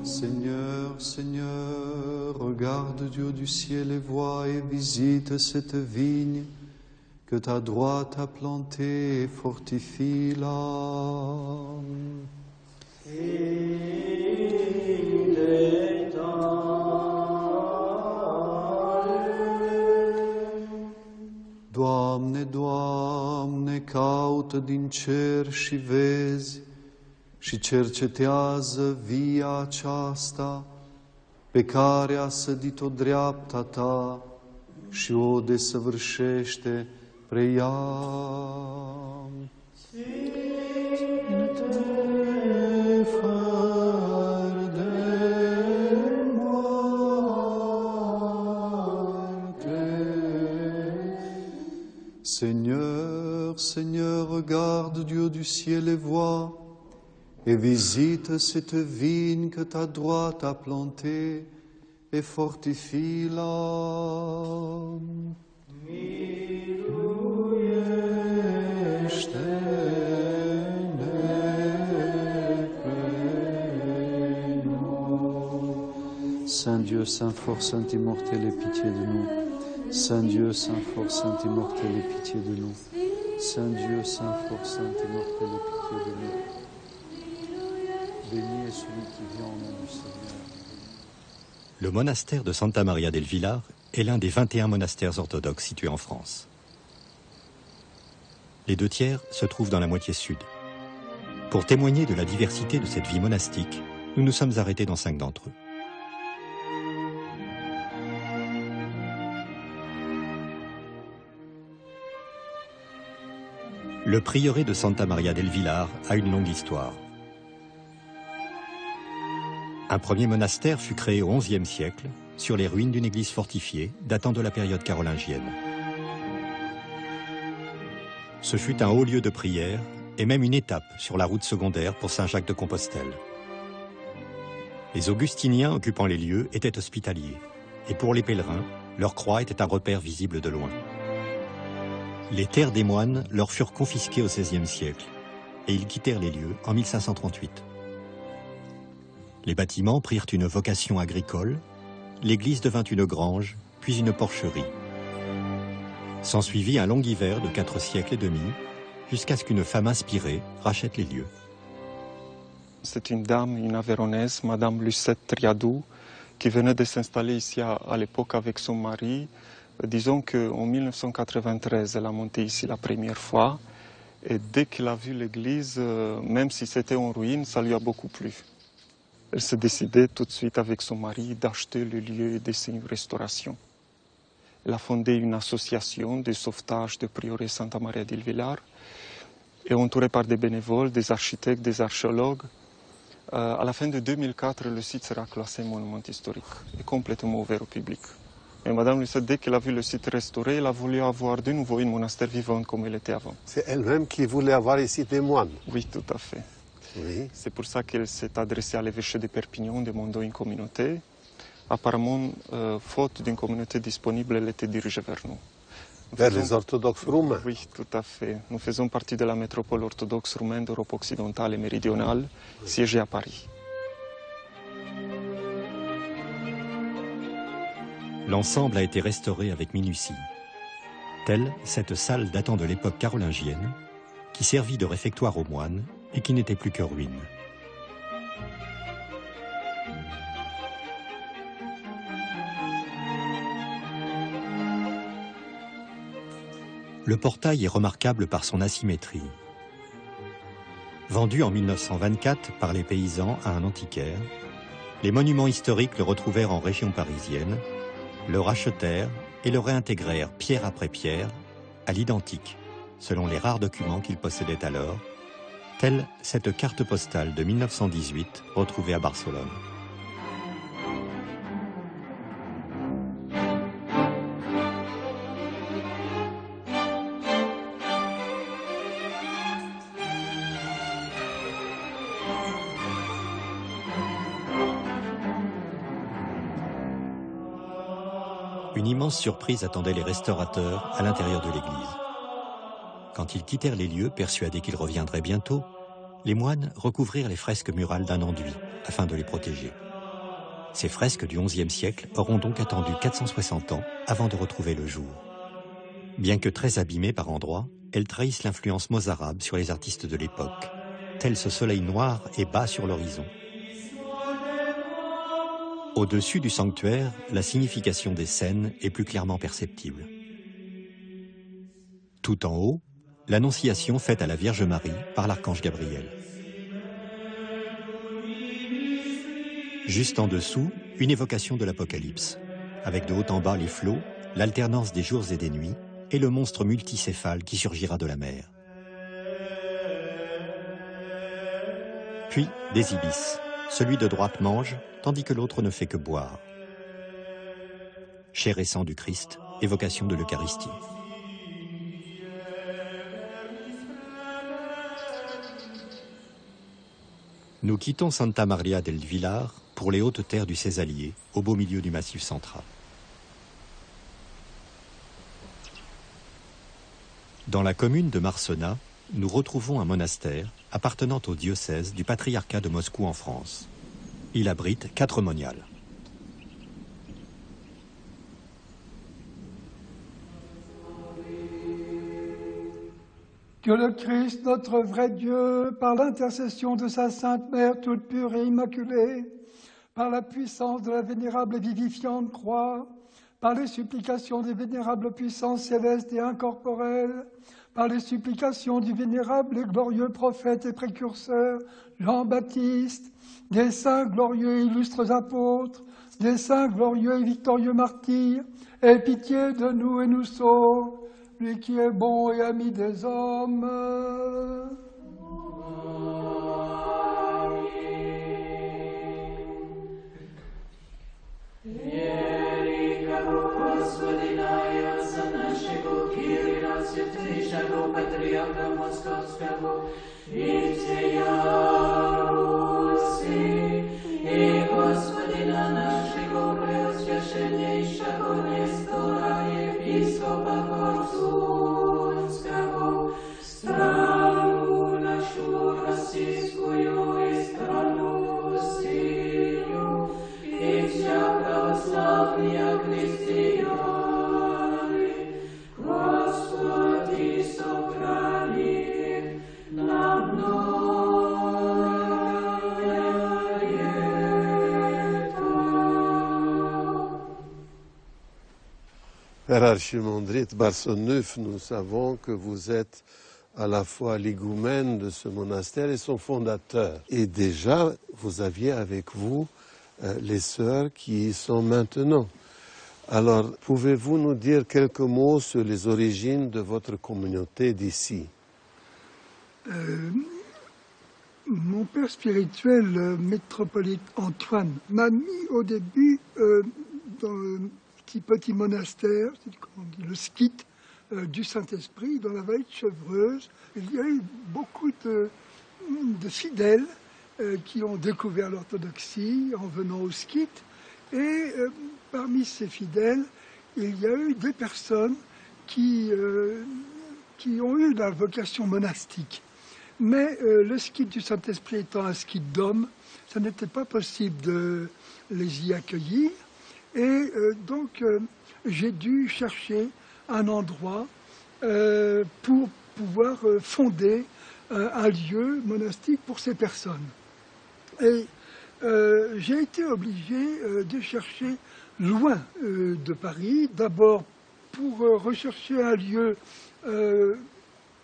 Seigneur, Seigneur, regarde Dieu du ciel et vois et visite cette vigne que ta droite a plantée et fortifie-la. Doamne, caută din cer și vezi și cercetează via aceasta pe care a sădit-o dreapta ta și o desăvârșește preia. Seigneur, Seigneur, regarde Dieu du ciel et vois, et visite cette vigne que ta droite a plantée, et fortifie-la. Saint Dieu, Saint fort, Saint immortel, aie pitié de nous. Saint Dieu, Saint fort, Saint immortel, aie pitié de nous. Saint Dieu, Saint fort, Saint immortel, aie pitié de nous. Béni est celui qui vient au nom du Seigneur. Le monastère de Santa Maria del Villar est l'un des 21 monastères orthodoxes situés en France. Les 2 tiers se trouvent dans la moitié sud. Pour témoigner de la diversité de cette vie monastique, nous nous sommes arrêtés dans 5 d'entre eux. Le prieuré de Santa Maria del Villar a une longue histoire. Un premier monastère fut créé au XIe siècle sur les ruines d'une église fortifiée datant de la période carolingienne. Ce fut un haut lieu de prière et même une étape sur la route secondaire pour Saint-Jacques de Compostelle. Les augustiniens occupant les lieux étaient hospitaliers et pour les pèlerins, leur croix était un repère visible de loin. Les terres des moines leur furent confisquées au XVIe siècle et ils quittèrent les lieux en 1538. Les bâtiments prirent une vocation agricole, l'église devint une grange, puis une porcherie. S'ensuivit un long hiver de 4 siècles et demi, jusqu'à ce qu'une femme inspirée rachète les lieux. C'est une dame, une Aveyronnaise, Madame Lucette Triadou, qui venait de s'installer ici à l'époque avec son mari. Disons qu'en 1993, elle a monté ici la première fois. Et dès qu'elle a vu l'église, même si c'était en ruine, ça lui a beaucoup plu. Elle s'est décidée tout de suite avec son mari d'acheter le lieu et d'essayer une restauration. Elle a fondé une association de sauvetage de prieuré Santa Maria del Villar et entourée par des bénévoles, des architectes, des archéologues. À la fin de 2004, le site sera classé monument historique et complètement ouvert au public. Et Madame Lucette, dès qu'elle a vu le site restauré, elle a voulu avoir de nouveau une monastère vivante comme elle était avant. C'est elle-même qui voulait avoir ici des moines. Oui, tout à fait. Oui. C'est pour ça qu'elle s'est adressée à l'évêché de Perpignan demandant une communauté. Apparemment, faute d'une communauté disponible, elle était dirigée vers nous. Vers les orthodoxes roumains. Oui, tout à fait. Nous faisons partie de la métropole orthodoxe roumaine d'Europe occidentale et méridionale, siégée à Paris. L'ensemble a été restauré avec minutie. Telle cette salle datant de l'époque carolingienne, qui servit de réfectoire aux moines et qui n'était plus que ruine. Le portail est remarquable par son asymétrie. Vendu en 1924 par les paysans à un antiquaire, les monuments historiques le retrouvèrent en région parisienne, le rachetèrent et le réintégrèrent pierre après pierre à l'identique, selon les rares documents qu'ils possédaient alors, telle cette carte postale de 1918 retrouvée à Barcelone. Une immense surprise attendait les restaurateurs à l'intérieur de l'église. Quand ils quittèrent les lieux, persuadés qu'ils reviendraient bientôt, les moines recouvrirent les fresques murales d'un enduit afin de les protéger. Ces fresques du XIe siècle auront donc attendu 460 ans avant de retrouver le jour. Bien que très abîmées par endroits, elles trahissent l'influence mozarabe sur les artistes de l'époque, tel ce soleil noir et bas sur l'horizon. Au-dessus du sanctuaire, la signification des scènes est plus clairement perceptible. Tout en haut, l'annonciation faite à la Vierge Marie par l'archange Gabriel. Juste en dessous, une évocation de l'Apocalypse, avec de haut en bas les flots, l'alternance des jours et des nuits, et le monstre multicéphale qui surgira de la mer. Puis des ibis. Celui de droite mange, tandis que l'autre ne fait que boire. Chair et sang du Christ, évocation de l'Eucharistie. Nous quittons Santa Maria del Villar pour les hautes terres du Césalier, au beau milieu du Massif central. Dans la commune de Marsena, nous retrouvons un monastère appartenant au diocèse du patriarcat de Moscou en France. Il abrite 4 moniales. Que le Christ, notre vrai Dieu, par l'intercession de sa Sainte Mère toute pure et immaculée, par la puissance de la vénérable et vivifiante croix, par les supplications des vénérables puissances célestes et incorporelles, par les supplications du vénérable et glorieux prophète et précurseur Jean-Baptiste, des saints glorieux et illustres apôtres, des saints glorieux et victorieux martyrs, aie pitié de nous et nous sauve, lui qui est bon et ami des hommes. Патріарха Московського і всея Руси, і Господина нашего Преосвященнейшего Нестора Епископа Корсунского, страну нашу российскую и страну сию, и вся православная христиане, Господи, сохрани нам Père Archimandrite Barson-Neuf, nous savons que vous êtes à la fois l'higoumène de ce monastère et son fondateur. Et déjà, vous aviez avec vous les sœurs qui y sont maintenant. Alors, pouvez-vous nous dire quelques mots sur les origines de votre communauté d'ici? Mon père spirituel, métropolite Antoine, m'a mis au début dans le petit monastère, comment on dit, le skit du Saint-Esprit, dans la vallée de Chevreuse. Il y a eu beaucoup de fidèles qui ont découvert l'orthodoxie en venant au skit. Et parmi ces fidèles, il y a eu des personnes qui ont eu la vocation monastique. Mais le skit du Saint-Esprit étant un skit d'hommes, ça n'était pas possible de les y accueillir. Et donc, j'ai dû chercher un endroit pour pouvoir fonder un lieu monastique pour ces personnes. Et j'ai été obligé de chercher loin de Paris, d'abord pour rechercher un lieu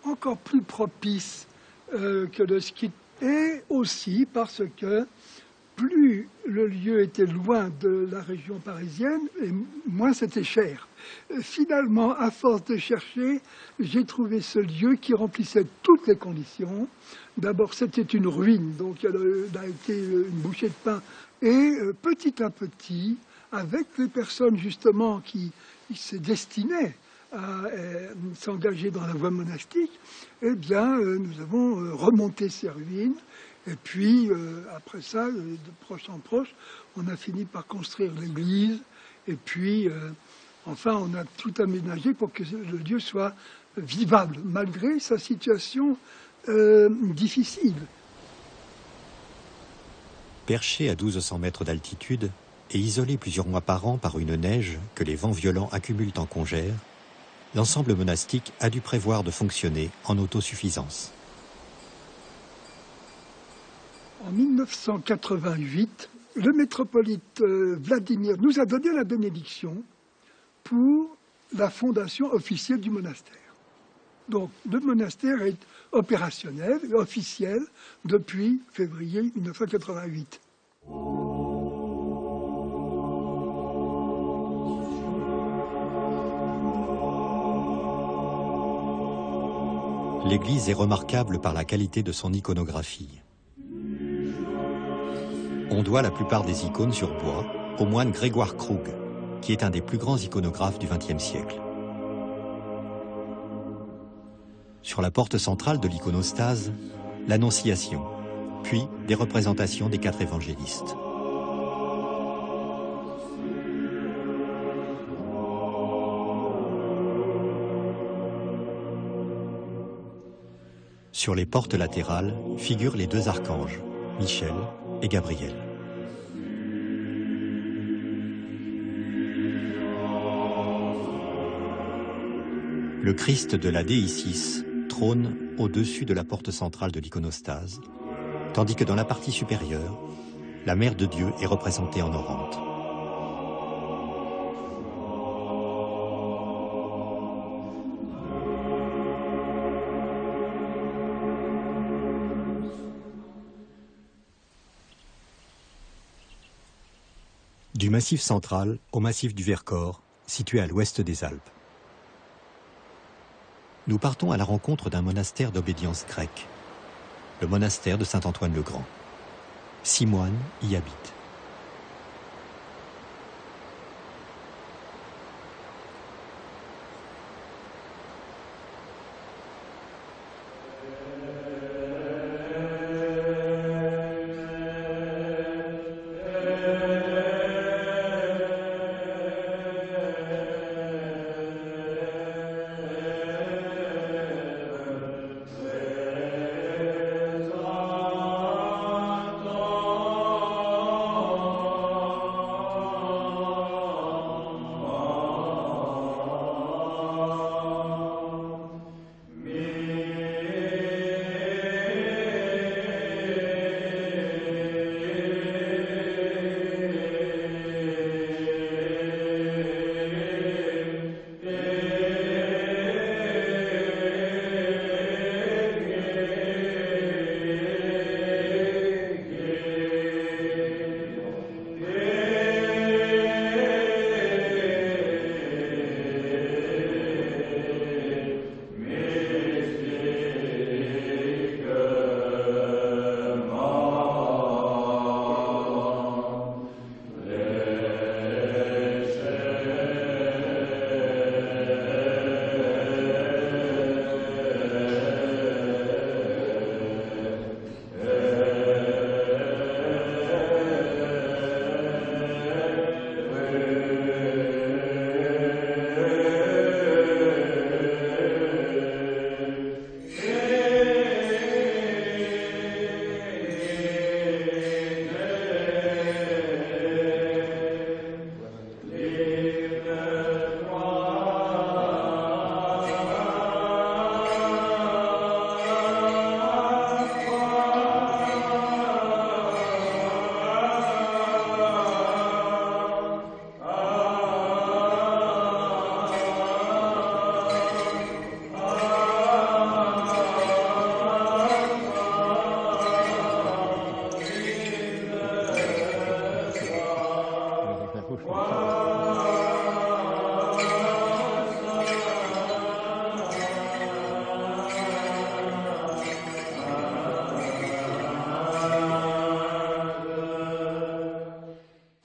encore plus propice que le skit, et aussi parce que plus le lieu était loin de la région parisienne, et moins c'était cher. Finalement, à force de chercher, j'ai trouvé ce lieu qui remplissait toutes les conditions. D'abord, c'était une ruine, donc elle a été une bouchée de pain. Et petit à petit, avec les personnes justement qui se destinaient à s'engager dans la voie monastique, eh bien, nous avons remonté ces ruines. Et puis, après ça, de proche en proche, on a fini par construire l'église. Et puis, Enfin, on a tout aménagé pour que le lieu soit vivable, malgré sa situation difficile. Perché à 1200 mètres d'altitude et isolé plusieurs mois par an par une neige que les vents violents accumulent en congère, l'ensemble monastique a dû prévoir de fonctionner en autosuffisance. En 1988, le métropolite Vladimir nous a donné la bénédiction pour la fondation officielle du monastère. Donc, le monastère est opérationnel, officiel, depuis février 1988. L'église est remarquable par la qualité de son iconographie. On doit la plupart des icônes sur bois au moine Grégoire Krug, qui est un des plus grands iconographes du XXe siècle. Sur la porte centrale de l'iconostase, l'Annonciation, puis des représentations des 4 évangélistes. Sur les portes latérales figurent les 2 archanges, Michel et Gabriel. Le Christ de la Déicis trône au-dessus de la porte centrale de l'iconostase, tandis que dans la partie supérieure, la Mère de Dieu est représentée en orante. Du Massif central au massif du Vercors, situé à l'ouest des Alpes. Nous partons à la rencontre d'un monastère d'obédience grecque, le monastère de Saint-Antoine-le-Grand. 6 moines y habitent.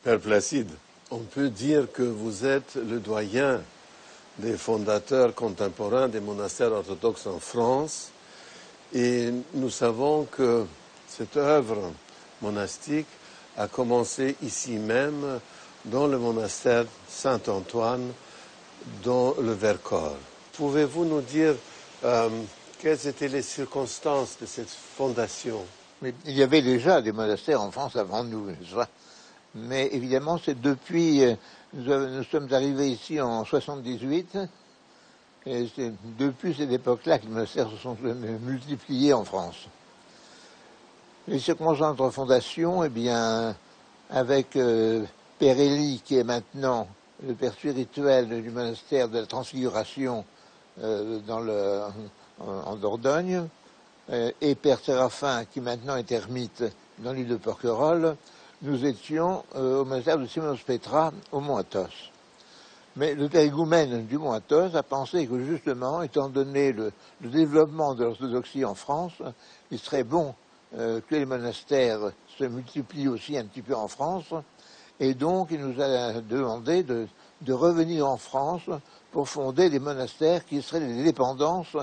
Père Placide, on peut dire que vous êtes le doyen des fondateurs contemporains des monastères orthodoxes en France et nous savons que cette œuvre monastique a commencé ici même dans le monastère Saint-Antoine dans le Vercors. Pouvez-vous nous dire quelles étaient les circonstances de cette fondation? Mais il y avait déjà des monastères en France avant nous, ça. Mais évidemment, c'est depuis, nous sommes arrivés ici en 78, et c'est depuis cette époque-là que les monastères se sont multipliés en France. Les circonstances de fondation, eh bien, avec Père Élie, qui est maintenant le père spirituel du monastère de la Transfiguration en Dordogne, et Père Séraphin, qui maintenant est ermite dans l'île de Porquerolles, nous étions au monastère de Simonos Petra, au Mont Athos. Mais le père higoumène du Mont Athos a pensé que justement, étant donné le développement de l'orthodoxie en France, il serait bon que les monastères se multiplient aussi un petit peu en France, et donc il nous a demandé de revenir en France pour fonder des monastères qui seraient des dépendances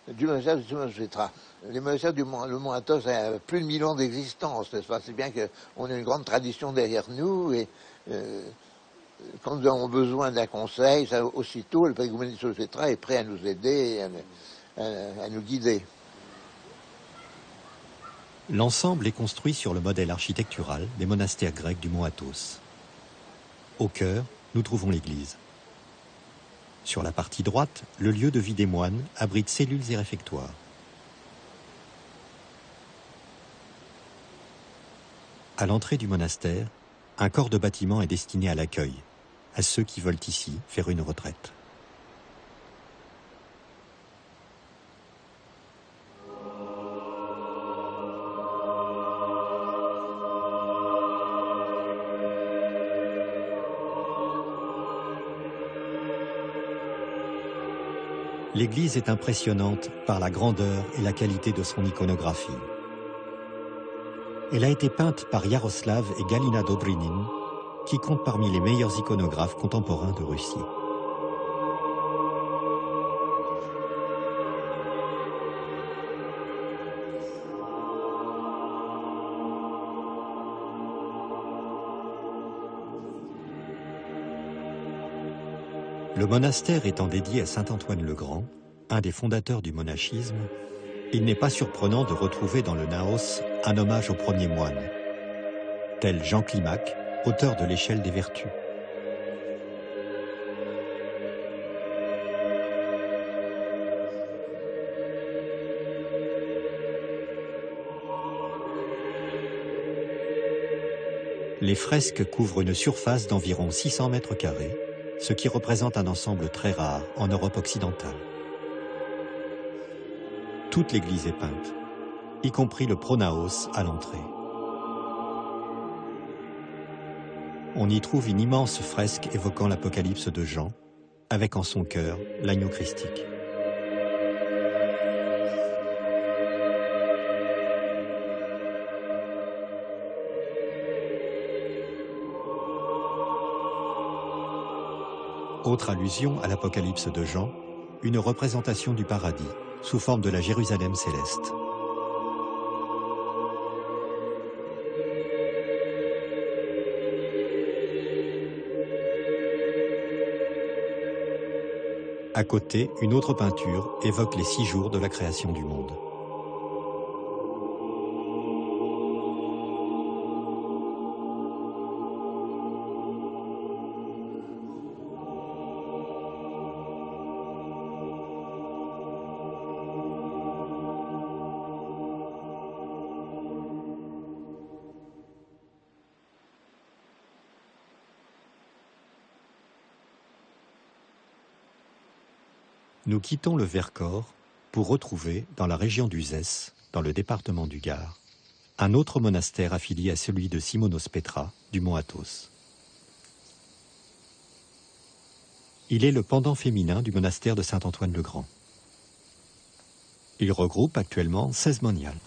du monastère de Simonos Petra. Les monastères du Mont Athos ont plus de 1000 ans d'existence, n'est-ce pas? C'est bien qu'on a une grande tradition derrière nous, et quand nous avons besoin d'un conseil, ça, aussitôt, le père higoumène de Simonos Petra est prêt à nous aider, à nous guider. L'ensemble est construit sur le modèle architectural des monastères grecs du Mont Athos. Au cœur, nous trouvons l'église. Sur la partie droite, le lieu de vie des moines abrite cellules et réfectoires. À l'entrée du monastère, un corps de bâtiment est destiné à l'accueil, à ceux qui veulent ici faire une retraite. L'église est impressionnante par la grandeur et la qualité de son iconographie. Elle a été peinte par Yaroslav et Galina Dobrinin, qui comptent parmi les meilleurs iconographes contemporains de Russie. Le monastère étant dédié à saint Antoine le Grand, un des fondateurs du monachisme, il n'est pas surprenant de retrouver dans le Naos un hommage aux premiers moines, tel Jean Climac, auteur de l'échelle des vertus. Les fresques couvrent une surface d'environ 600 mètres carrés, ce qui représente un ensemble très rare en Europe occidentale. Toute l'église est peinte, y compris le pronaos à l'entrée. On y trouve une immense fresque évoquant l'Apocalypse de Jean, avec en son cœur l'agneau christique. Autre allusion à l'Apocalypse de Jean, une représentation du paradis, sous forme de la Jérusalem céleste. À côté, une autre peinture évoque les 6 jours de la création du monde. Nous quittons le Vercors pour retrouver, dans la région d'Uzès, dans le département du Gard, un autre monastère affilié à celui de Simonos Petra, du Mont Athos. Il est le pendant féminin du monastère de Saint-Antoine le Grand. Il regroupe actuellement 16 moniales.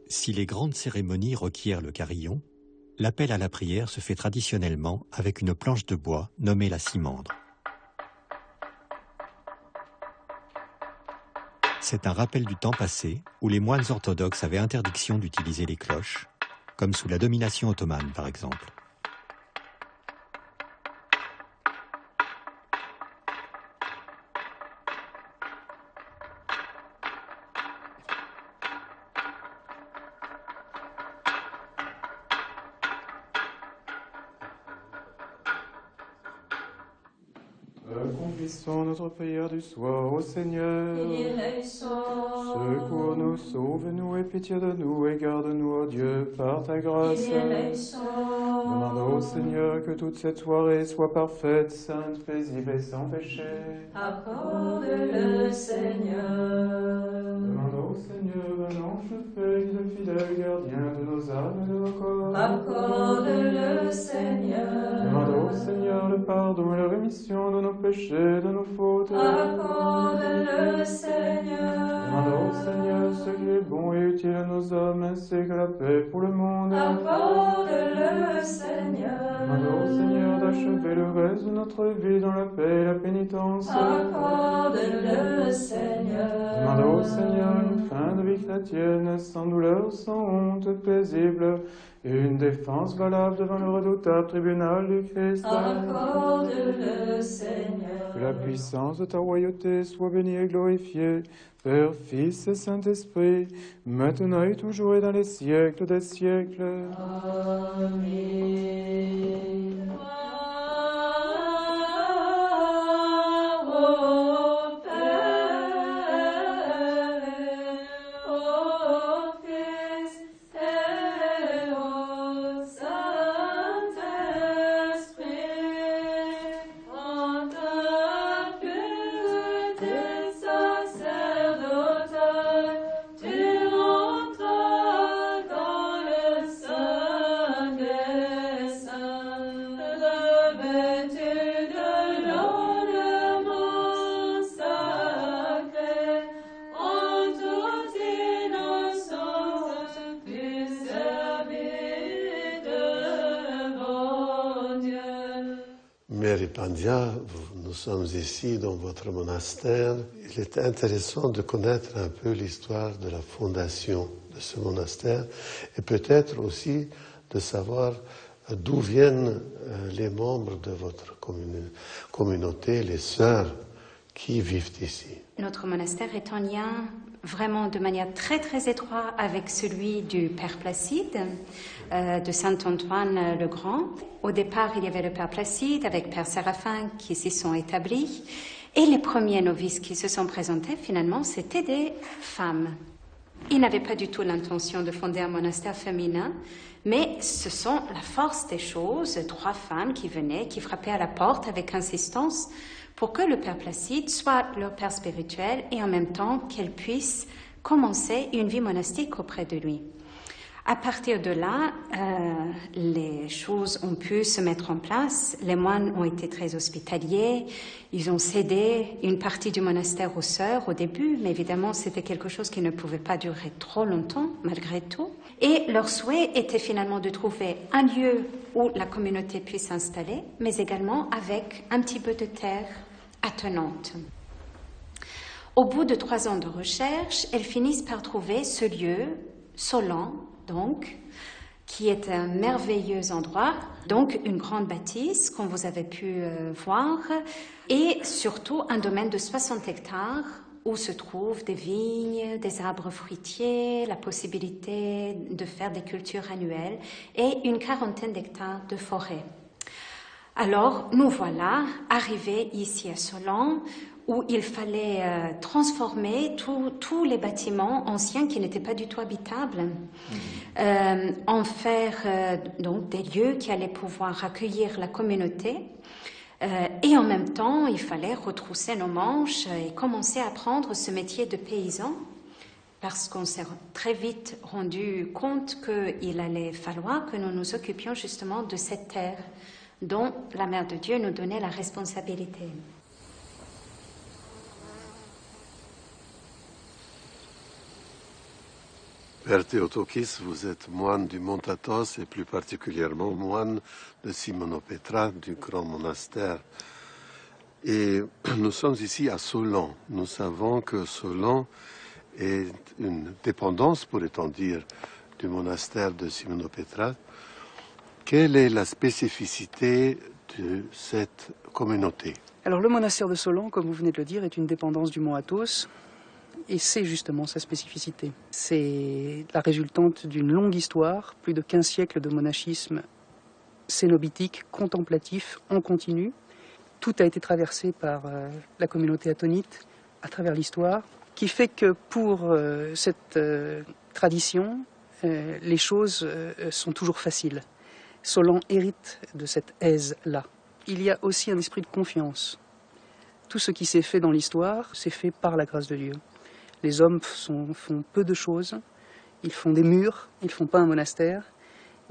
Si les grandes cérémonies requièrent le carillon, l'appel à la prière se fait traditionnellement avec une planche de bois nommée la cimandre. C'est un rappel du temps passé où les moines orthodoxes avaient interdiction d'utiliser les cloches, comme sous la domination ottomane par exemple. Accomplissons notre prière du soir au Seigneur. Secours-nous, sauve-nous et pitié de nous et garde-nous, ô Dieu, par ta grâce. Demandons au Seigneur que toute cette soirée soit parfaite, sainte, paisible et sans péché. Accorde-le, Seigneur. Demandons au Seigneur un ange de paix, le fidèle gardien de nos âmes et de nos corps. Accorde-le, Seigneur. Demandons au Seigneur le pardon et la rémission de nos péchés, de nos fautes. Accorde-le, Seigneur. Demandons au Seigneur ce qui est bon et utile à nos hommes, ainsi que la paix pour le monde. Accorde-le, Seigneur. Demandons au Seigneur d'achever le reste de notre vie dans la paix et la pénitence. Accorde-le, Seigneur. Demandons au Seigneur une fin de vie chrétienne, sans douleur, sans honte, paisible, et une défense valable devant le redoutable tribunal du Christ. Accorde-le, Seigneur. Que la puissance de ta royauté soit bénie et glorifiée, Père, Fils et Saint-Esprit, maintenant et toujours et dans les siècles des siècles. Amen. Mère Ipandia, nous sommes ici dans votre monastère. Il est intéressant de connaître un peu l'histoire de la fondation de ce monastère et peut-être aussi de savoir d'où viennent les membres de votre communauté, les sœurs qui vivent ici. Notre monastère est en lien vraiment de manière très très étroite avec celui du Père Placide, de Saint-Antoine le Grand. Au départ, il y avait le Père Placide avec Père Séraphin qui s'y sont établis. Et les premiers novices qui se sont présentés, finalement, c'était des femmes. Ils n'avaient pas du tout l'intention de fonder un monastère féminin, mais ce sont la force des choses, 3 femmes qui venaient, qui frappaient à la porte avec insistance pour que le Père Placide soit leur père spirituel et en même temps qu'elles puissent commencer une vie monastique auprès de lui. À partir de là, les choses ont pu se mettre en place. Les moines ont été très hospitaliers. Ils ont cédé une partie du monastère aux sœurs au début, mais évidemment, c'était quelque chose qui ne pouvait pas durer trop longtemps, malgré tout. Et leur souhait était finalement de trouver un lieu où la communauté puisse s'installer, mais également avec un petit peu de terre attenante. Au bout de 3 ans de recherche, elles finissent par trouver ce lieu, Solan, donc, qui est un merveilleux endroit, donc une grande bâtisse, comme vous avez pu voir, et surtout un domaine de 60 hectares où se trouvent des vignes, des arbres fruitiers, la possibilité de faire des cultures annuelles et une 40aine d'hectares de forêt. Alors, nous voilà arrivés ici à Solan, où il fallait transformer tous les bâtiments anciens qui n'étaient pas du tout habitables, en faire donc des lieux qui allaient pouvoir accueillir la communauté. Et en même temps, il fallait retrousser nos manches et commencer à apprendre ce métier de paysan, parce qu'on s'est très vite rendu compte qu'il allait falloir que nous nous occupions justement de cette terre dont la Mère de Dieu nous donnait la responsabilité. Père Théotokis, vous êtes moine du Mont Athos et plus particulièrement moine de Simonopetra, du grand monastère. Et nous sommes ici à Solan. Nous savons que Solan est une dépendance, pourrait-on dire, du monastère de Simonopetra. Quelle est la spécificité de cette communauté? Alors le monastère de Solan, comme vous venez de le dire, est une dépendance du Mont Athos. Et c'est justement sa spécificité. C'est la résultante d'une longue histoire, plus de 15 siècles de monachisme cénobitique, contemplatif, en continu. Tout a été traversé par la communauté attonite à travers l'histoire, qui fait que pour cette tradition, les choses sont toujours faciles. Solan hérite de cette aise-là. Il y a aussi un esprit de confiance. Tout ce qui s'est fait dans l'histoire, c'est fait par la grâce de Dieu. Les hommes font peu de choses, ils font des murs, ils ne font pas un monastère,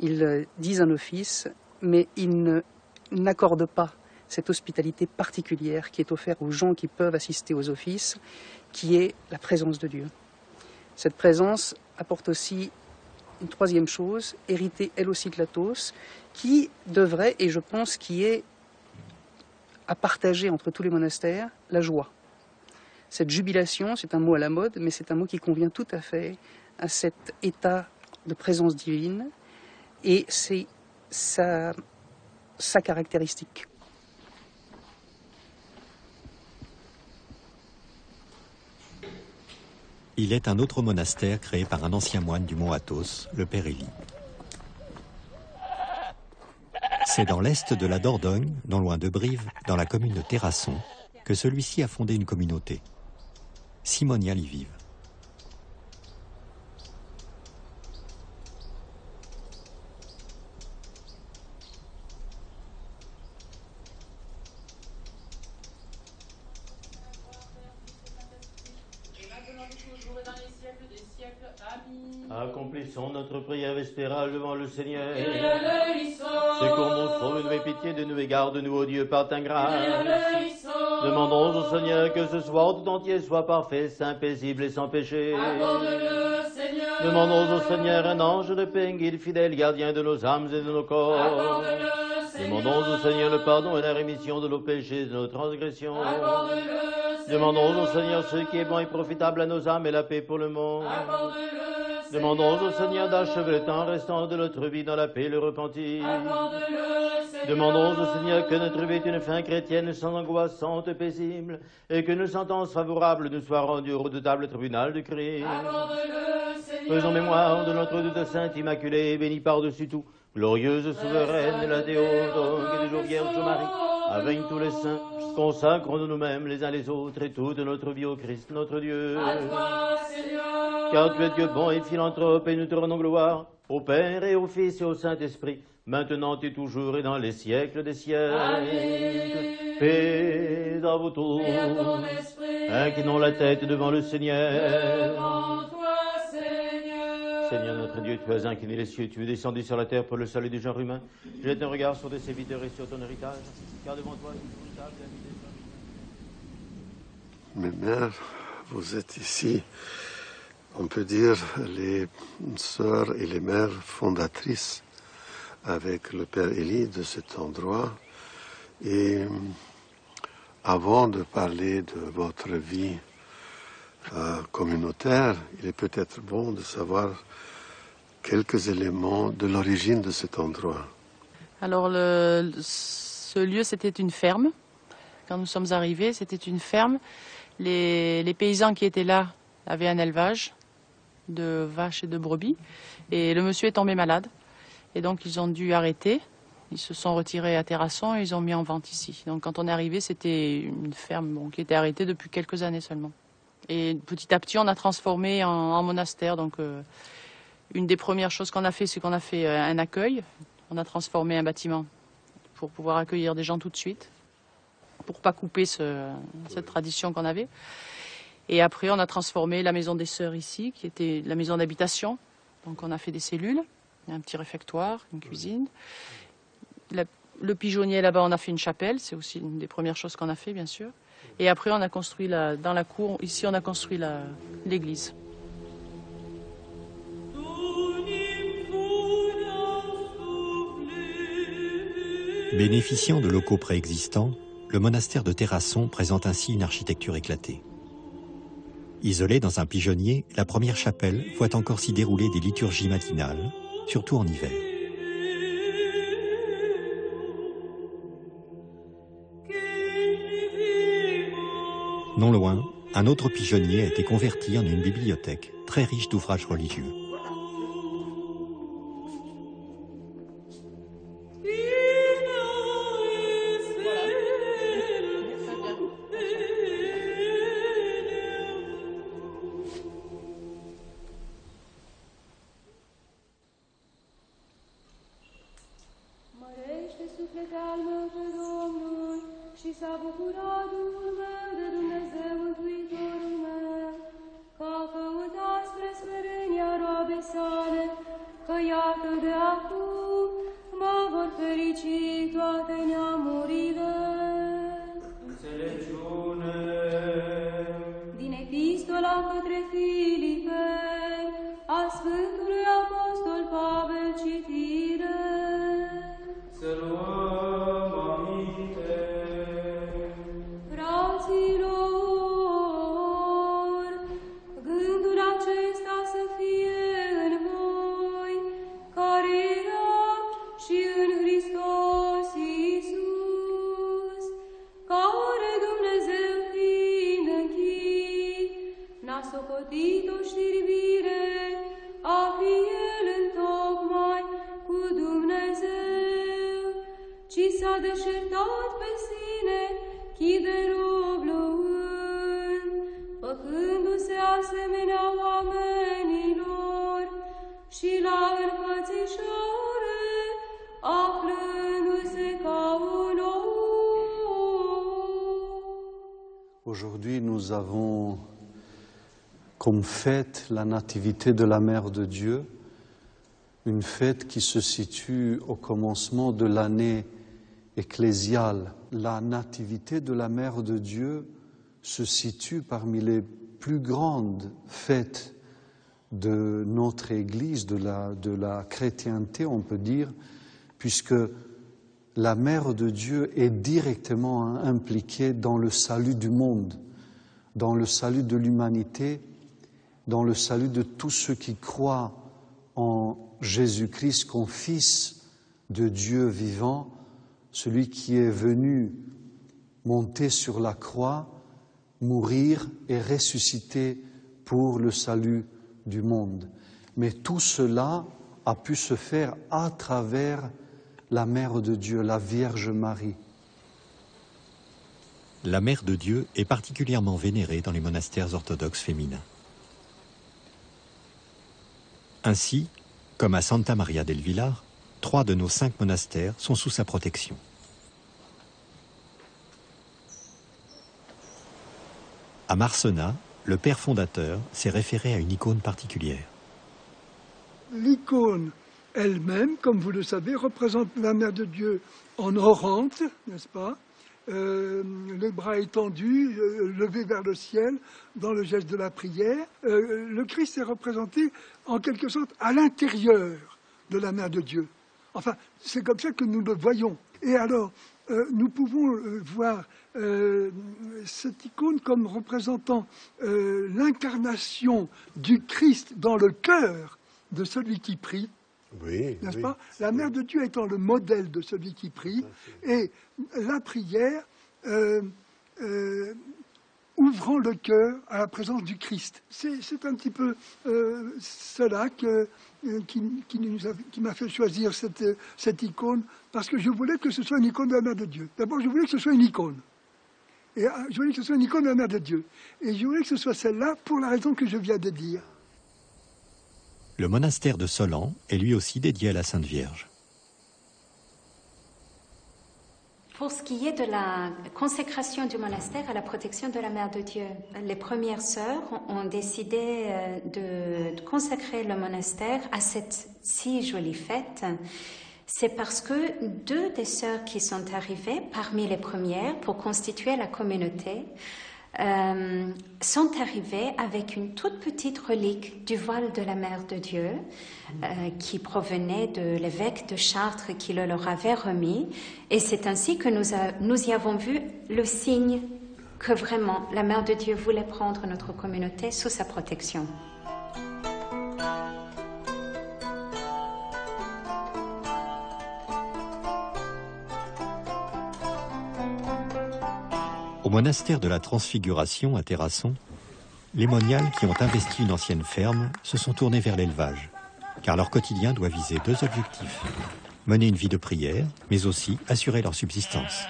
ils disent un office, mais ils n'accordent pas cette hospitalité particulière qui est offerte aux gens qui peuvent assister aux offices, qui est la présence de Dieu. Cette présence apporte aussi une troisième chose, héritée elle aussi de l'Athos, qui devrait, et je pense qui est à partager entre tous les monastères, la joie. Cette jubilation, c'est un mot à la mode, mais c'est un mot qui convient tout à fait à cet état de présence divine, et c'est sa caractéristique. Il est un autre monastère créé par un ancien moine du mont Athos, le Père Élie. C'est dans l'est de la Dordogne, non loin de Brive, dans la commune de Terrasson, que celui-ci a fondé une communauté. Simoniales y vivent. Accomplissons notre prière vespérale devant le Seigneur. Secours-nous, sauve-nous et pitié de nous et garde-nous, ô Dieu, par ta grâce. Demandons au Seigneur que ce soir tout entier soit parfait, saint, paisible et sans péché. Demandons au Seigneur un ange de paix, guide fidèle, gardien de nos âmes et de nos corps. Demandons au Seigneur le pardon et la rémission de nos péchés et de nos transgressions. Demandons au Seigneur ce qui est bon et profitable à nos âmes et la paix pour le monde. Demandons au Seigneur d'achever le temps restant de notre vie dans la paix et le repentir. Demandons au Seigneur que notre vie est une fin chrétienne sans angoisse, sainte et paisible, et que nos sentences favorables nous soient rendues au redoutable tribunal du Christ. Faisons mémoire de notre doute sainte immaculée, bénie par-dessus tout, glorieuse souveraine, la Théotokos et toujours Vierge Marie, avec tous les saints, consacrons-nous nous-mêmes les uns les autres et toute notre vie au Christ notre Dieu. Car tu es Dieu bon et philanthrope, et nous te rendons gloire, au Père et au Fils et au Saint-Esprit, maintenant et toujours et dans les siècles des siècles. Amen. Paix dans vous tous, inclinons la tête devant le Seigneur. Devant toi, Seigneur. Seigneur notre Dieu, tu as incliné les cieux, tu es descendu sur la terre pour le salut du genre humain. Jette un regard sur tes serviteurs et sur ton héritage, car devant toi, tout le table Mes mères, vous êtes ici, on peut dire, les sœurs et les mères fondatrices avec le Père Élie de cet endroit. Et avant de parler de votre vie communautaire, il est peut-être bon de savoir quelques éléments de l'origine de cet endroit. Alors, ce lieu, c'était une ferme. Quand nous sommes arrivés, c'était une ferme. Les paysans qui étaient là avaient un élevage de vaches et de brebis. Et le monsieur est tombé malade. Et donc, ils ont dû arrêter. Ils se sont retirés à Terrasson et ils ont mis en vente ici. Donc, quand on est arrivé, c'était une ferme qui était arrêtée depuis quelques années seulement. Et petit à petit, on a transformé en monastère. Donc, une des premières choses qu'on a fait, c'est qu'on a fait un accueil. On a transformé un bâtiment pour pouvoir accueillir des gens tout de suite, pour pas couper cette tradition qu'on avait. Et après, on a transformé la maison des sœurs ici, qui était la maison d'habitation. Donc, on a fait des cellules, un petit réfectoire, une cuisine. Le pigeonnier, là-bas, on a fait une chapelle. C'est aussi une des premières choses qu'on a fait, bien sûr. Et après, on a construit dans la cour, ici, on a construit l'église. Bénéficiant de locaux préexistants, le monastère de Terrasson présente ainsi une architecture éclatée. Isolée dans un pigeonnier, la première chapelle voit encore s'y dérouler des liturgies matinales, surtout en hiver. Non loin, un autre pigeonnier a été converti en une bibliothèque, très riche d'ouvrages religieux. Aujourd'hui, nous avons comme fête la nativité de la Mère de Dieu, une fête qui se situe au commencement de l'année ecclésiale. La nativité de la Mère de Dieu se situe parmi les plus grandes fêtes de notre Église, de la chrétienté, on peut dire, puisque la Mère de Dieu est directement impliquée dans le salut du monde, dans le salut de l'humanité, dans le salut de tous ceux qui croient en Jésus-Christ comme Fils de Dieu vivant, celui qui est venu monter sur la croix, mourir et ressusciter pour le salut du monde. Mais tout cela a pu se faire à travers la Mère de Dieu, la Vierge Marie. La Mère de Dieu est particulièrement vénérée dans les monastères orthodoxes féminins. Ainsi, comme à Santa Maria del Villar, 3 de nos 5 monastères sont sous sa protection. À Marcenat, le père fondateur s'est référé à une icône particulière. L'icône elle-même, comme vous le savez, représente la Mère de Dieu en orante, n'est-ce pas? Le bras étendu, levé vers le ciel, dans le geste de la prière. Le Christ est représenté en quelque sorte à l'intérieur de la Mère de Dieu. Enfin, c'est comme ça que nous le voyons. Et alors, nous pouvons voir cette icône comme représentant l'incarnation du Christ dans le cœur de celui qui prie. Oui, n'est-ce oui, pas? La Mère de Dieu étant le modèle de celui qui prie, et la prière ouvrant le cœur à la présence du Christ. C'est un petit peu cela qui m'a fait choisir cette icône, parce que je voulais que ce soit une icône de la Mère de Dieu. D'abord, je voulais que ce soit une icône. Et je voulais que ce soit une icône de la Mère de Dieu. Et je voulais que ce soit celle-là pour la raison que je viens de dire. Le monastère de Solan est lui aussi dédié à la Sainte Vierge. Pour ce qui est de la consécration du monastère à la protection de la Mère de Dieu, les premières sœurs ont décidé de consacrer le monastère à cette si jolie fête. C'est parce que 2 des sœurs qui sont arrivées parmi les premières pour constituer la communauté sont arrivés avec une toute petite relique du voile de la Mère de Dieu qui provenait de l'évêque de Chartres qui le leur avait remis. Et c'est ainsi que nous y avons vu le signe que vraiment la Mère de Dieu voulait prendre notre communauté sous sa protection. Au monastère de la Transfiguration à Terrasson, les moniales qui ont investi une ancienne ferme se sont tournés vers l'élevage, car leur quotidien doit viser 2 objectifs. Mener une vie de prière, mais aussi assurer leur subsistance.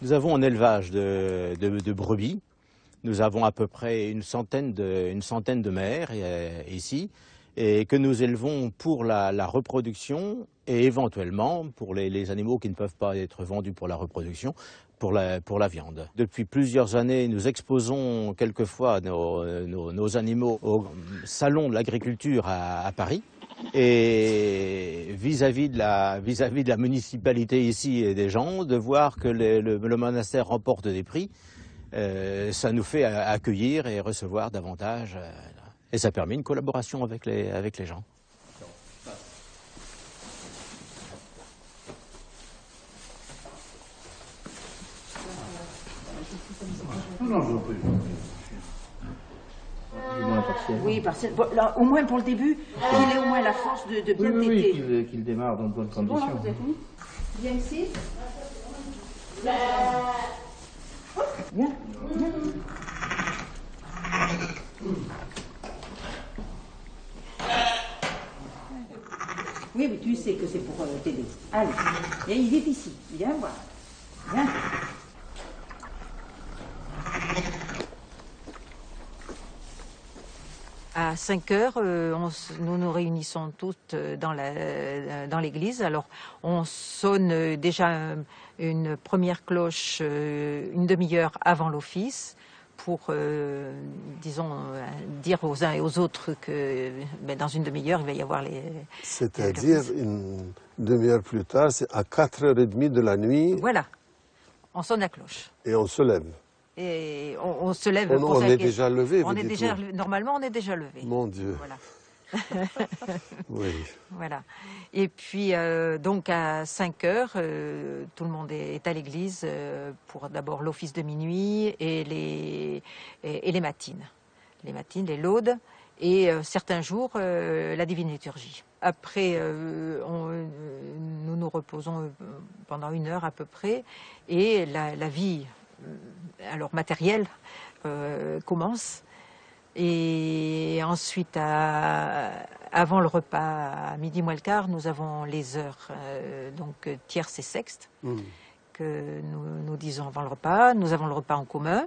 Nous avons un élevage de brebis. Nous avons à peu près une centaine de mères ici, et que nous élevons pour la reproduction et éventuellement pour les animaux qui ne peuvent pas être vendus pour la reproduction, pour la viande. Depuis plusieurs années, nous exposons quelquefois nos animaux au salon de l'agriculture à Paris. Et vis-à-vis de la municipalité ici et des gens, de voir que le monastère remporte des prix, ça nous fait accueillir et recevoir davantage. Et ça permet une collaboration avec les gens. Oui, partiel. Là, au moins pour le début, qu'il ait au moins la force de bien téter. Oui, qu'il démarre dans de bonnes conditions. Bon, là, vous êtes où? Bien ici. Bien. Oui, mais tu sais que c'est pour t'aider. Allez, et il est ici. Viens voir. Viens. À 5 heures, nous nous réunissons toutes dans l'église. Alors, on sonne déjà une première cloche une demi-heure avant l'office pour, disons, dire aux uns et aux autres que dans une demi-heure, il va y avoir les... C'est-à-dire, une demi-heure plus tard, c'est à 4h30 de la nuit. Voilà, on sonne la cloche. Et on se lève. Et on se lève. On est déjà levé, vous dites. Normalement, on est déjà levé. Mon Dieu. Voilà. Oui. Voilà. Et puis, donc, à 5 heures, tout le monde est à l'église pour d'abord l'office de minuit et les matines. Les matines, les laudes, et certains jours, la divine liturgie. Après, nous nous reposons pendant 1 heure à peu près, et la vie... alors matériel commence, et ensuite avant le repas à midi moins le quart, nous avons les heures donc tierce et sexte que nous disons avant le repas. Nous avons le repas en commun.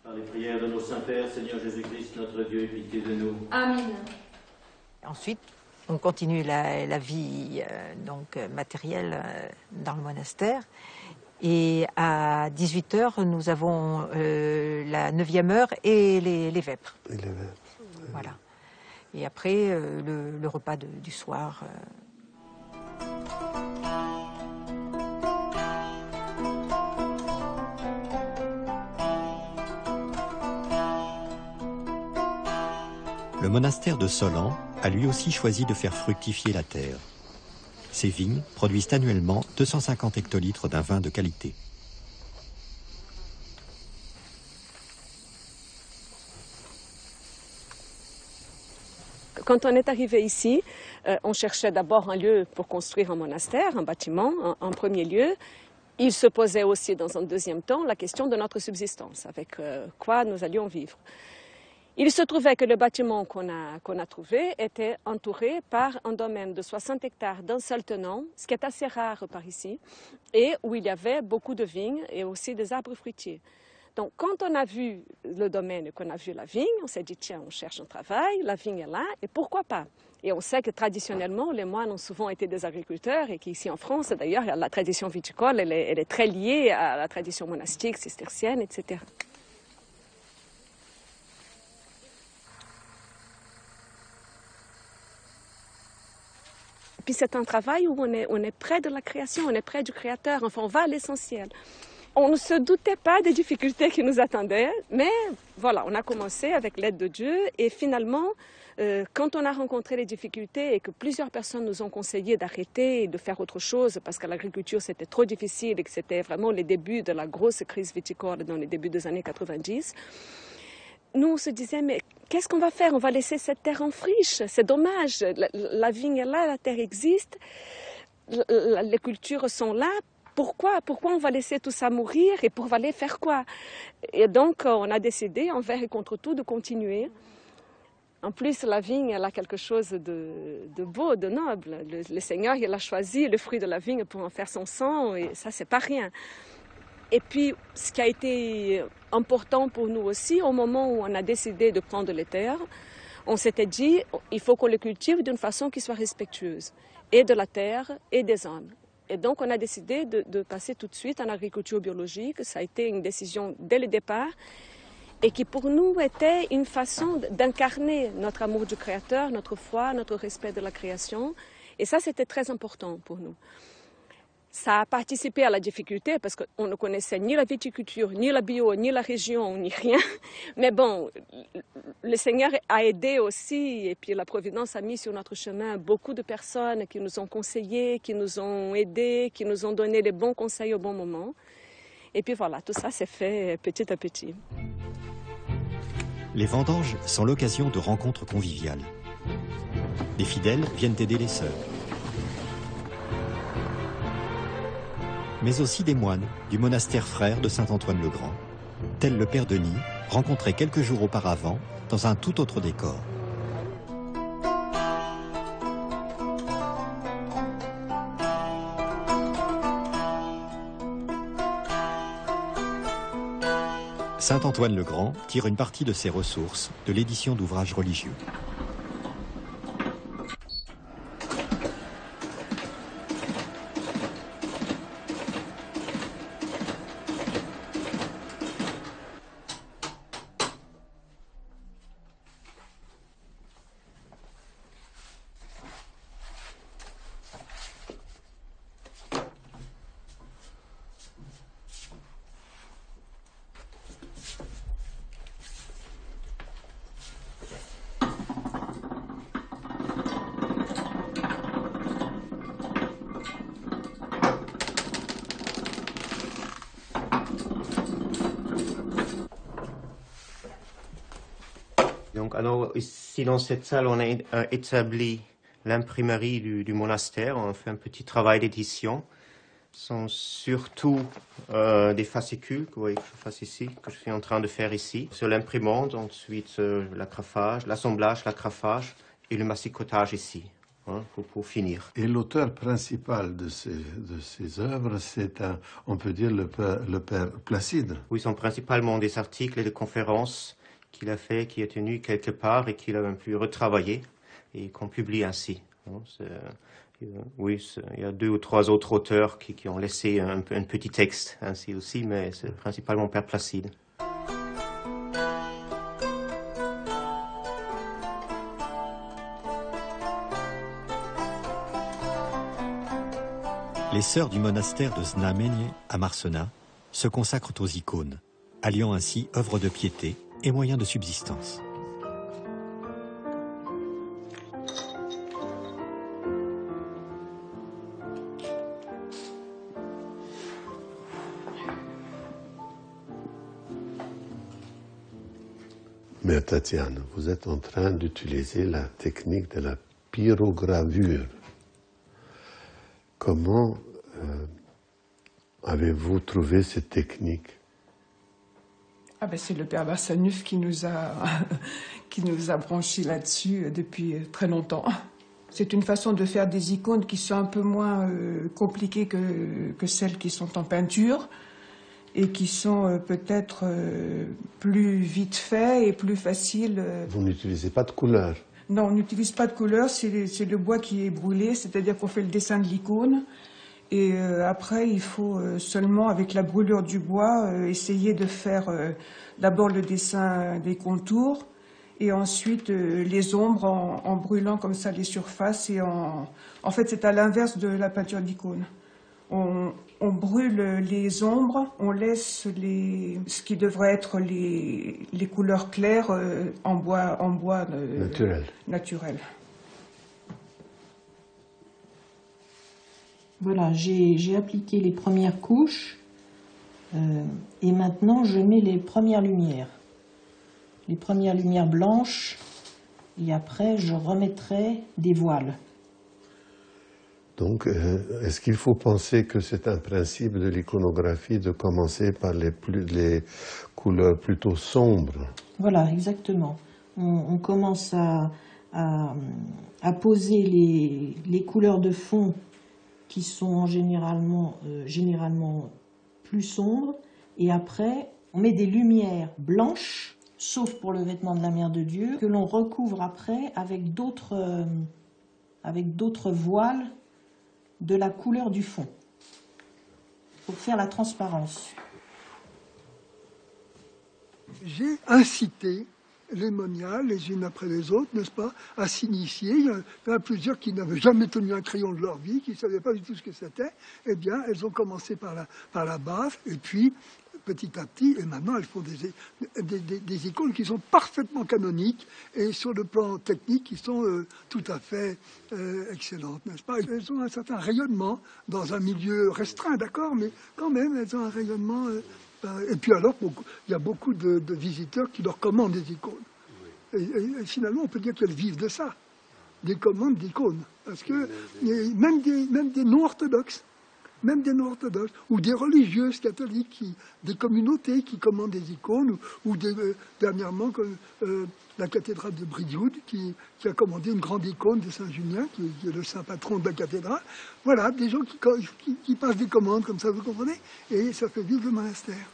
Par les prières de nos saints-pères, Seigneur Jésus-Christ, notre Dieu, aie pitié de nous. Amen. Ensuite, on continue la vie donc matérielle dans le monastère. Et à 18 heures, nous avons la 9e heure et les vêpres. Et les vêpres. Voilà. Et après, le repas du soir. Le monastère de Solan a lui aussi choisi de faire fructifier la terre. Ses vignes produisent annuellement 250 hectolitres d'un vin de qualité. Quand on est arrivé ici, on cherchait d'abord un lieu pour construire un monastère, un bâtiment, en premier lieu. Il se posait aussi dans un deuxième temps la question de notre subsistance, avec quoi nous allions vivre. Il se trouvait que le bâtiment qu'on a trouvé était entouré par un domaine de 60 hectares d'un seul tenant, ce qui est assez rare par ici, et où il y avait beaucoup de vignes et aussi des arbres fruitiers. Donc, quand on a vu le domaine et qu'on a vu la vigne, on s'est dit, tiens, on cherche un travail, la vigne est là, et pourquoi pas? Et on sait que traditionnellement, les moines ont souvent été des agriculteurs et qu'ici en France, d'ailleurs, la tradition viticole, elle est très liée à la tradition monastique, cistercienne, etc. Puis c'est un travail où on est près de la création, on est près du créateur, enfin on va à l'essentiel. On ne se doutait pas des difficultés qui nous attendaient, mais voilà, on a commencé avec l'aide de Dieu et finalement, quand on a rencontré les difficultés et que plusieurs personnes nous ont conseillé d'arrêter et de faire autre chose parce que l'agriculture c'était trop difficile et que c'était vraiment les débuts de la grosse crise viticole dans les débuts des années 90, nous on se disait mais qu'est-ce qu'on va faire? On va laisser cette terre en friche, c'est dommage, la vigne est là, la terre existe, les cultures sont là. Pourquoi on va laisser tout ça mourir et pour aller faire quoi? Et donc, on a décidé, envers et contre tout, de continuer. En plus, la vigne, elle a quelque chose de beau, de noble. Le Seigneur, il a choisi le fruit de la vigne pour en faire son sang, et ça, c'est pas rien. Et puis, ce qui a été important pour nous aussi, au moment où on a décidé de prendre les terres, on s'était dit, il faut qu'on les cultive d'une façon qui soit respectueuse, et de la terre et des hommes. Et donc, on a décidé de passer tout de suite en agriculture biologique. Ça a été une décision dès le départ et qui, pour nous, était une façon d'incarner notre amour du Créateur, notre foi, notre respect de la création. Et ça, c'était très important pour nous. Ça a participé à la difficulté parce qu'on ne connaissait ni la viticulture, ni la bio, ni la région, ni rien. Mais bon, le Seigneur a aidé aussi et puis la Providence a mis sur notre chemin beaucoup de personnes qui nous ont conseillés, qui nous ont aidés, qui nous ont donné les bons conseils au bon moment. Et puis voilà, tout ça s'est fait petit à petit. Les vendanges sont l'occasion de rencontres conviviales. Les fidèles viennent aider les sœurs. Mais aussi des moines du monastère frère de Saint-Antoine-le-Grand, tel le père Denis, rencontré quelques jours auparavant dans un tout autre décor. Saint-Antoine-le-Grand tire une partie de ses ressources de l'édition d'ouvrages religieux. Donc, alors, ici dans cette salle, on a établi l'imprimerie du monastère. On a fait un petit travail d'édition. Ce sont surtout des fascicules que vous voyez que je fasse ici, que je suis en train de faire ici. Sur l'imprimante, ensuite l'agrafage, l'assemblage, l'agrafage et le massicotage ici, hein, pour finir. Et l'auteur principal de ces œuvres, c'est, on peut dire, le père Placide. Oui, ce sont principalement des articles et des conférences qu'il a fait, qui est tenu quelque part et qu'il a même pu retravailler et qu'on publie ainsi. Oui, il y a 2 ou 3 autres auteurs qui ont laissé un petit texte ainsi aussi, mais c'est principalement Père Placide. Les sœurs du monastère de Znamenie à Marsena se consacrent aux icônes, alliant ainsi œuvres de piété et moyens de subsistance. Mère Tatiana, vous êtes en train d'utiliser la technique de la pyrogravure. Comment avez-vous trouvé cette technique? Ah ben c'est le père Barsanuf qui nous a branchés là-dessus depuis très longtemps. C'est une façon de faire des icônes qui sont un peu moins compliquées que celles qui sont en peinture et qui sont peut-être plus vite faites et plus faciles. Vous n'utilisez pas de couleur? Non, on n'utilise pas de couleur, c'est le bois qui est brûlé, c'est-à-dire qu'on fait le dessin de l'icône. Et après, il faut seulement, avec la brûlure du bois, essayer de faire d'abord le dessin des contours et ensuite les ombres en brûlant comme ça les surfaces. Et en fait, c'est à l'inverse de la peinture d'icône. On brûle les ombres, on laisse ce qui devrait être les couleurs claires en bois naturel. Voilà, j'ai appliqué les premières couches et maintenant je mets les premières lumières. Les premières lumières blanches et après je remettrai des voiles. Donc, est-ce qu'il faut penser que c'est un principe de l'iconographie de commencer par les couleurs plutôt sombres? Voilà, exactement. On commence à poser les couleurs de fond qui sont généralement plus sombres, et après on met des lumières blanches, sauf pour le vêtement de la Mère de Dieu, que l'on recouvre après avec d'autres voiles de la couleur du fond, pour faire la transparence. J'ai incité les moniales, les unes après les autres, n'est-ce pas, à s'initier. Il y en a plusieurs qui n'avaient jamais tenu un crayon de leur vie, qui ne savaient pas du tout ce que c'était. Eh bien, elles ont commencé par la base, et puis, petit à petit, et maintenant, elles font des icônes qui sont parfaitement canoniques, et sur le plan technique, qui sont tout à fait excellentes, n'est-ce pas? Elles ont un certain rayonnement dans un milieu restreint, d'accord, mais quand même, elles ont un rayonnement... Et puis alors, il y a beaucoup de visiteurs qui leur commandent des icônes. Et finalement, on peut dire qu'elles vivent de ça, des commandes d'icônes. Parce que même des non-orthodoxes, ou des religieuses catholiques, des communautés qui commandent des icônes, ou dernièrement, la cathédrale de Brioude qui a commandé une grande icône de Saint-Junien, qui est le saint patron de la cathédrale. Voilà, des gens qui passent des commandes comme ça, vous comprenez? Et ça fait vivre le monastère.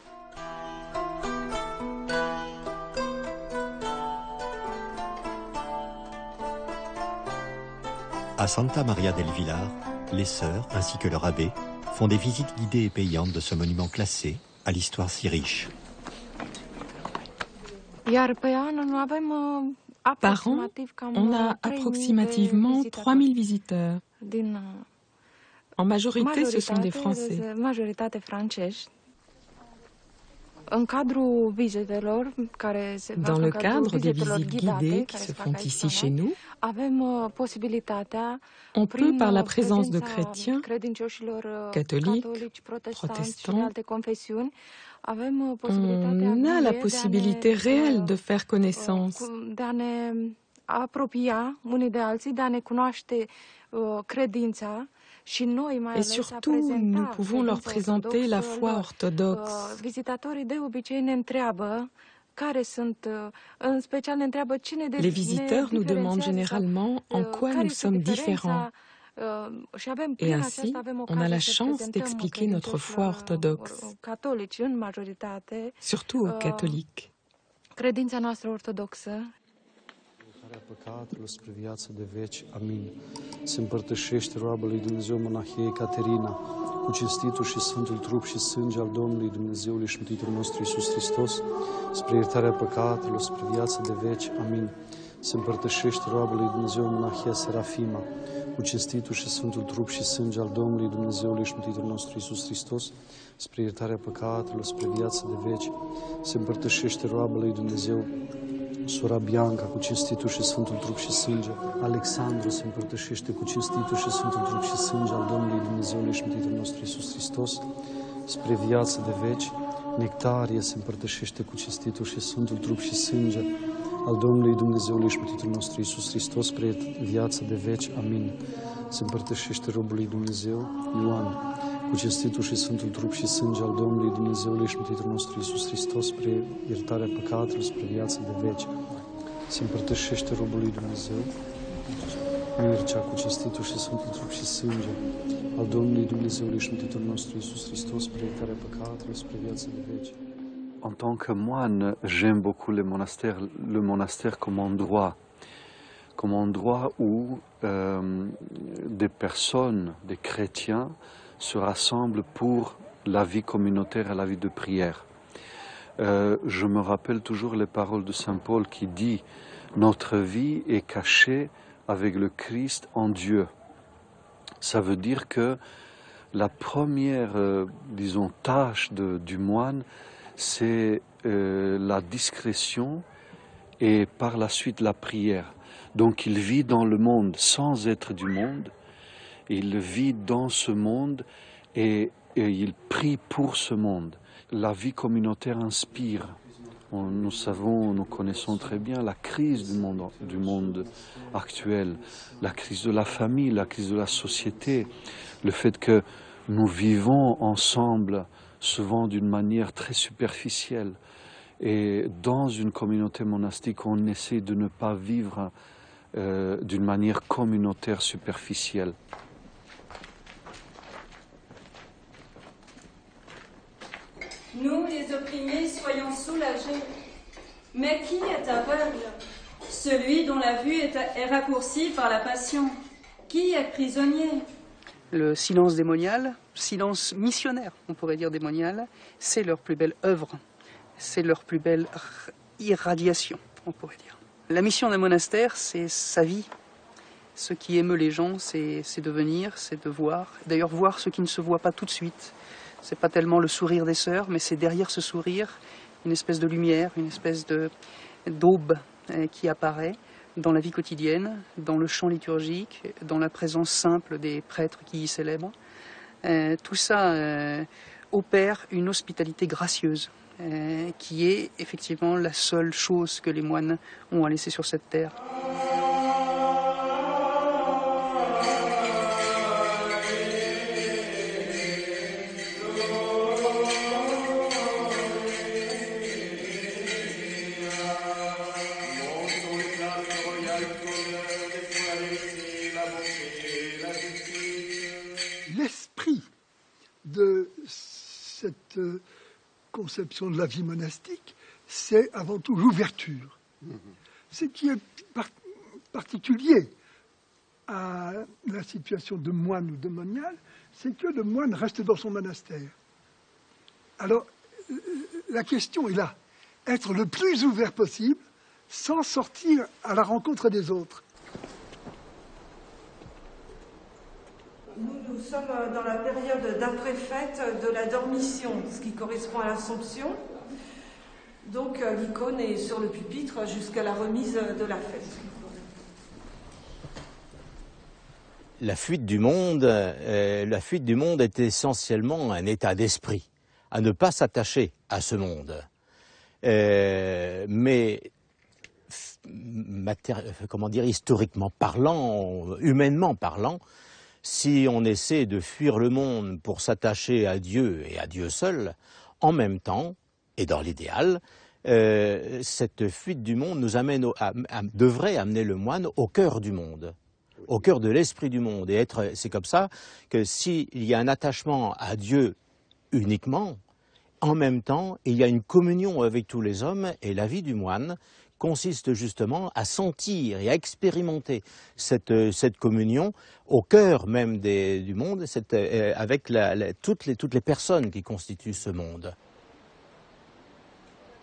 À Santa Maria del Villar, les sœurs, ainsi que leur abbé, font des visites guidées et payantes de ce monument classé à l'histoire si riche. Par an, on a approximativement 3000 visiteurs. En majorité, ce sont des Français. Dans le cadre des visites guidées qui se font ici chez nous, on peut, par la présence de chrétiens, catholiques, protestants, on a la possibilité réelle de faire connaissance. Et surtout, nous pouvons leur présenter la foi orthodoxe. Les visiteurs nous demandent généralement en quoi nous sommes différents. Et ainsi, on a la chance d'expliquer notre foi orthodoxe, surtout aux catholiques. Păcatelor spre viață de veci. Amin. Se împărtășește roaba lui Dumnezeu monahie Caterina cu cinstitul și sfântul trup și sânge al Domnului Dumnezeului și Mântuitorul nostru Iisus Hristos spre iertarea păcatelor spre viață de veci. Amin. Se împărtășește roaba lui Dumnezeu monahia Serafima cu cinstitul și sfântul trup și sânge al Domnului Dumnezeului și Mântuitorul nostru Iisus Hristos spre iertarea păcatelor spre viață de veci. Se împărtășește roaba lui Dumnezeu Sora Bianca cu cinstitul și sfântul trup și sânge. Alexandru se împărtășește cu cinstitul și sfântul trup și sânge al Domnului Dumnezeului și Mântuitorul nostru Iisus Hristos spre viață de veci. Nectarie se împărtășește cu cinstitul și sfântul trup și sânge al Domnului Dumnezeului și Mântuitorul nostru Iisus Hristos spre viață de veci. Amin. Se împărtășește robul lui Dumnezeu Ioan cu cinstitul și sfântul trup și sânge al Domnului Dumnezeului și Mântuitorul nostru Iisus Hristos spre iertarea păcatelor, spre viața de veci. Se împărtășește robului Dumnezeu, mircea cu cinstitul și sfântul trup și sânge al Domnului Dumnezeului și Mântuitorul nostru Iisus Hristos spre iertarea păcatelor, spre viața de veci. En tant que moine, j'aime beaucoup le monastère comme endroit où des personnes, des chrétiens, se rassemblent pour la vie communautaire et la vie de prière. Je me rappelle toujours les paroles de Saint Paul qui dit « Notre vie est cachée avec le Christ en Dieu ». Ça veut dire que la première, disons, tâche du moine, c'est la discrétion et par la suite la prière. Donc il vit dans le monde sans être du monde, il vit dans ce monde et il prie pour ce monde. La vie communautaire inspire. Nous connaissons très bien la crise du monde actuel, la crise de la famille, la crise de la société, le fait que nous vivons ensemble souvent d'une manière très superficielle. Et dans une communauté monastique, on essaie de ne pas vivre d'une manière communautaire superficielle. Nous, les opprimés, soyons soulagés. Mais qui est aveugle? Celui dont la vue est raccourcie par la passion. Qui est prisonnier? Le silence démonial, silence missionnaire, on pourrait dire démonial, c'est leur plus belle œuvre, c'est leur plus belle irradiation, on pourrait dire. La mission d'un monastère, c'est sa vie. Ce qui émeut les gens, c'est de venir, c'est de voir. D'ailleurs, voir ce qui ne se voit pas tout de suite. C'est pas tellement le sourire des sœurs, mais c'est derrière ce sourire une espèce de lumière, une espèce d'aube qui apparaît dans la vie quotidienne, dans le chant liturgique, dans la présence simple des prêtres qui y célèbrent. Tout ça opère une hospitalité gracieuse, qui est effectivement la seule chose que les moines ont à laisser sur cette terre. L'esprit de cette conception de la vie monastique, c'est avant tout l'ouverture. Ce qui est particulier à la situation de moine ou de monial, c'est que le moine reste dans son monastère. Alors, la question est là, être le plus ouvert possible, sans sortir à la rencontre des autres. Nous sommes dans la période d'après-fête de la dormition, ce qui correspond à l'Assomption. Donc l'icône est sur le pupitre jusqu'à la remise de la fête. La fuite du monde est essentiellement un état d'esprit, à ne pas s'attacher à ce monde. Mais comment dire, historiquement parlant, humainement parlant, si on essaie de fuir le monde pour s'attacher à Dieu et à Dieu seul, en même temps, et dans l'idéal, cette fuite du monde devrait amener le moine au cœur du monde, au cœur de l'esprit du monde. Et c'est comme ça que s'il y a un attachement à Dieu uniquement, en même temps, il y a une communion avec tous les hommes, et la vie du moine consiste justement à sentir et à expérimenter cette communion au cœur même du monde, avec toutes les personnes qui constituent ce monde.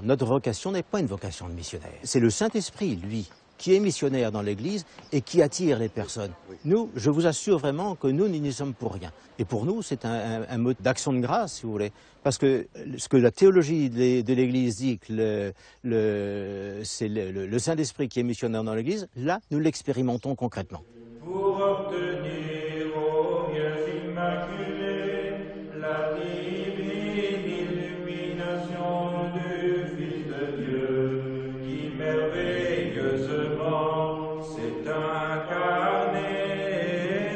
Notre vocation n'est pas une vocation de missionnaire. C'est le Saint-Esprit, lui, qui est missionnaire dans l'Église et qui attire les personnes. Nous, je vous assure vraiment que nous n'y sommes pour rien. Et pour nous, c'est un mode d'action de grâce, si vous voulez. Parce que ce que la théologie de l'Église dit, que c'est le Saint-Esprit qui est missionnaire dans l'Église, là, nous l'expérimentons concrètement. Pour obtenir aux Vierges Immaculées la divine illumination du Fils de Dieu, qui merveilleusement s'est incarné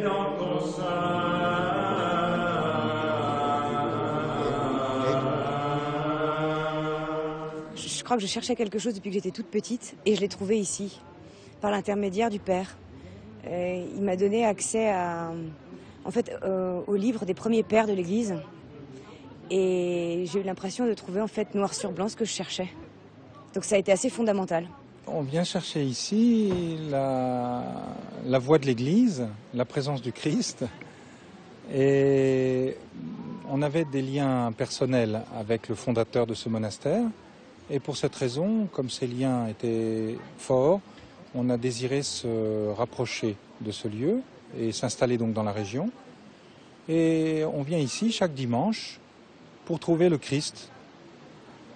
dans ton sein. crois que je cherchais quelque chose depuis que j'étais toute petite et je l'ai trouvé ici, par l'intermédiaire du Père. Il m'a donné accès au livre des premiers pères de l'Église et j'ai eu l'impression de trouver en fait noir sur blanc ce que je cherchais. Donc ça a été assez fondamental. On vient chercher ici la voix de l'Église, la présence du Christ, et on avait des liens personnels avec le fondateur de ce monastère, et pour cette raison, comme ces liens étaient forts, on a désiré se rapprocher de ce lieu et s'installer donc dans la région. Et on vient ici chaque dimanche pour trouver le Christ.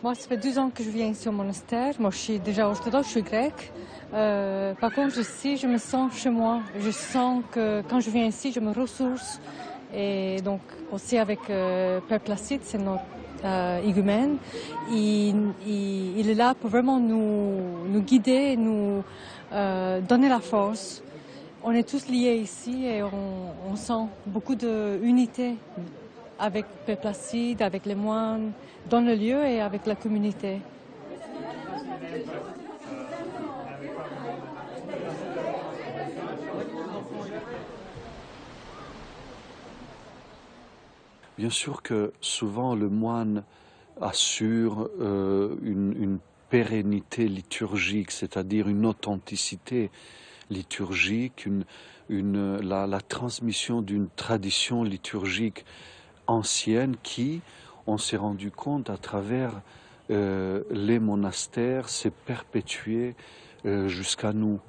Moi, ça fait 2 ans que je viens ici au monastère. Moi, je suis déjà orthodoxe, je suis grecque. Par contre, ici, je me sens chez moi. Je sens que quand je viens ici, je me ressource. Et donc, aussi avec Père Placide, c'est notre igumène. Il est là pour vraiment nous guider, nous donner la force. On est tous liés ici et on sent beaucoup d'unité avec Père Placide, avec les moines, dans le lieu et avec la communauté. Bien sûr que souvent le moine assure une pérennité liturgique, c'est-à-dire une authenticité liturgique, la transmission d'une tradition liturgique ancienne qui, on s'est rendu compte à travers les monastères, s'est perpétuée jusqu'à nous.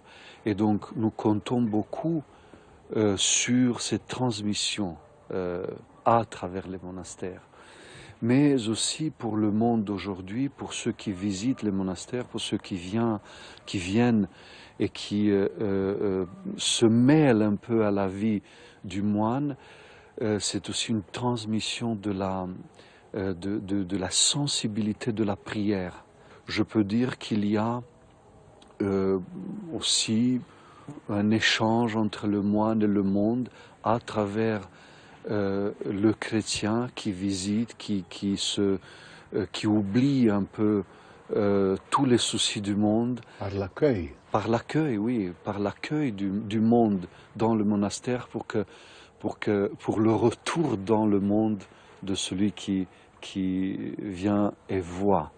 Et donc nous comptons beaucoup sur cette transmission à travers les monastères. Mais aussi pour le monde d'aujourd'hui, pour ceux qui visitent les monastères, pour ceux qui viennent et qui se mêlent un peu à la vie du moine, c'est aussi une transmission de la sensibilité de la prière. Je peux dire qu'il y a aussi un échange entre le moine et le monde à travers le chrétien qui visite, qui oublie un peu tous les soucis du monde. Par l'accueil. Par l'accueil, oui, par l'accueil du monde dans le monastère pour le retour dans le monde de celui qui vient et voit.